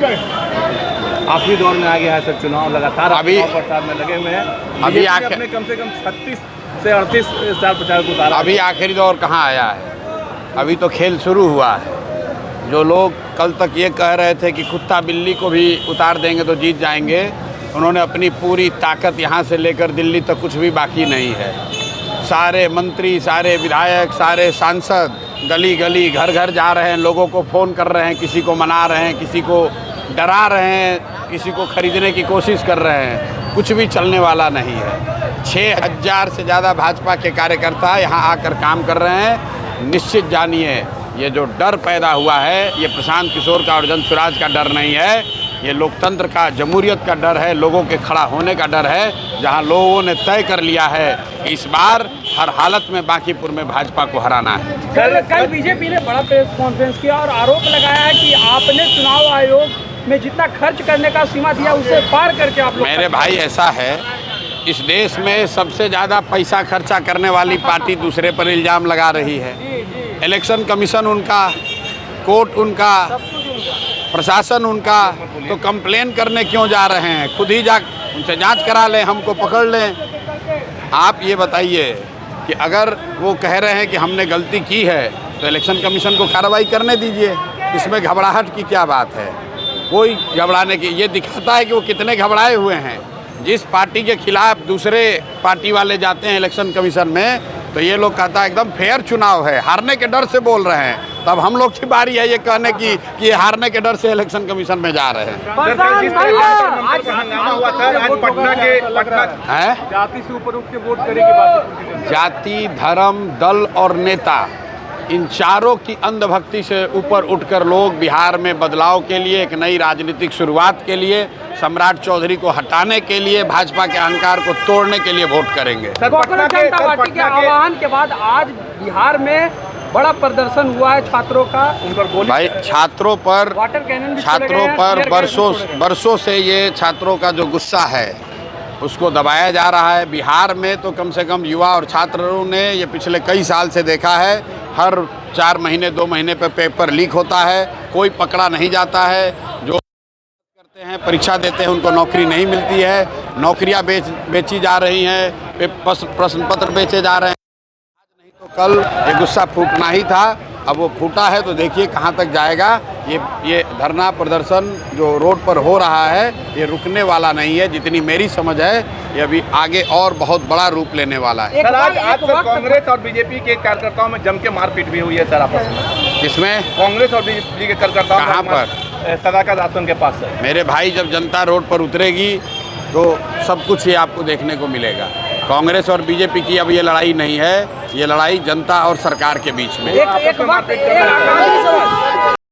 आखिरी दौर में आ गया है सर, चुनाव लगातार अभी प्रचार में लगे हुए हैं। अभी आपने कम से कम 36 से 38 स्टार प्रचारक उतारा। अभी आखिरी दौर कहाँ आया है, अभी तो खेल शुरू हुआ है। जो लोग कल तक ये कह रहे थे कि कुत्ता बिल्ली को भी उतार देंगे तो जीत जाएंगे, उन्होंने अपनी पूरी ताकत यहाँ से लेकर दिल्ली तक कुछ भी बाकी नहीं है। सारे मंत्री, सारे विधायक, सारे सांसद गली गली घर घर जा रहे हैं, लोगों को फ़ोन कर रहे हैं, किसी को मना रहे हैं, किसी को डरा रहे हैं, किसी को खरीदने की कोशिश कर रहे हैं। कुछ भी चलने वाला नहीं है। 6000 से ज़्यादा भाजपा के कार्यकर्ता यहाँ आकर काम कर रहे हैं। निश्चित जानिए, ये जो डर पैदा हुआ है, ये प्रशांत किशोर का और जनसुराज का डर नहीं है, ये लोकतंत्र का, जमहूरियत का डर है, लोगों के खड़ा होने का डर है। जहाँ लोगों ने तय कर लिया है कि इस बार हर हालत में बांकीपुर में भाजपा को हराना है। कल बीजेपी ने बड़ा प्रेस कॉन्फ्रेंस किया और आरोप लगाया है कि आपने चुनाव आयोग में जितना खर्च करने का सीमा दिया उससे पार करके आप लोग। मेरे भाई ऐसा है, इस देश में सबसे ज़्यादा पैसा खर्चा करने वाली पार्टी दूसरे पर इल्ज़ाम लगा रही है। इलेक्शन कमीशन उनका, कोर्ट उनका, प्रशासन उनका, तो कंप्लेन करने क्यों जा रहे हैं? खुद ही जा उनसे जांच करा लें, हमको पकड़ लें। आप ये बताइए कि अगर वो कह रहे हैं कि हमने गलती की है तो इलेक्शन कमीशन को कार्रवाई करने दीजिए। इसमें घबराहट की क्या बात है? कोई घबराने की, ये दिखाता है कि वो कितने घबराए हुए हैं। जिस पार्टी के खिलाफ दूसरे पार्टी वाले जाते हैं इलेक्शन कमीशन में, तो ये लोग कहता है एकदम फेयर चुनाव है, हारने के डर से बोल रहे हैं। तब हम लोग की बारी है ये कहने की कि ये हारने के डर से इलेक्शन कमीशन में जा रहे हैं। जाति से ऊपर उठ के वोट करने की बात, जाति, धर्म, दल और नेता, इन चारों की अंधभक्ति से ऊपर उठकर लोग बिहार में बदलाव के लिए, एक नई राजनीतिक शुरुआत के लिए, सम्राट चौधरी को हटाने के लिए, भाजपा के अहंकार को तोड़ने के लिए वोट करेंगे। पटना जनता पार्टी के आह्वान के बाद आज बिहार में बड़ा प्रदर्शन हुआ है छात्रों का। उन पर गोली, भाई छात्रों पर बरसों से ये छात्रों का जो गुस्सा है उसको दबाया जा रहा है। बिहार में तो कम से कम युवा और छात्रों ने ये पिछले कई साल से देखा है, हर 4 महीने 2 महीने पे पेपर लीक होता है, कोई पकड़ा नहीं जाता है। जो करते हैं, परीक्षा देते हैं, उनको नौकरी नहीं मिलती है, नौकरियां बेची जा रही हैं, प्रश्न पत्र बेचे जा रहे हैं। आज नहीं तो कल ये गुस्सा फूटना ही था, अब वो फूटा है तो देखिए कहाँ तक जाएगा। ये धरना प्रदर्शन जो रोड पर हो रहा है, ये रुकने वाला नहीं है। जितनी मेरी समझ है, ये अभी आगे और बहुत बड़ा रूप लेने वाला है। सर आज सर कांग्रेस और बीजेपी के कार्यकर्ताओं में जम के मारपीट भी हुई है सर आपस में। किसमें? कांग्रेस और बीजेपी के कार्यकर्ताओं। कहाँ पर? सदाकत आश्रम के पास सर। मेरे भाई, जब जनता रोड पर उतरेगी तो सब कुछ ये आपको देखने को मिलेगा। कांग्रेस और बीजेपी की अब ये लड़ाई नहीं है, ये लड़ाई जनता और सरकार के बीच में।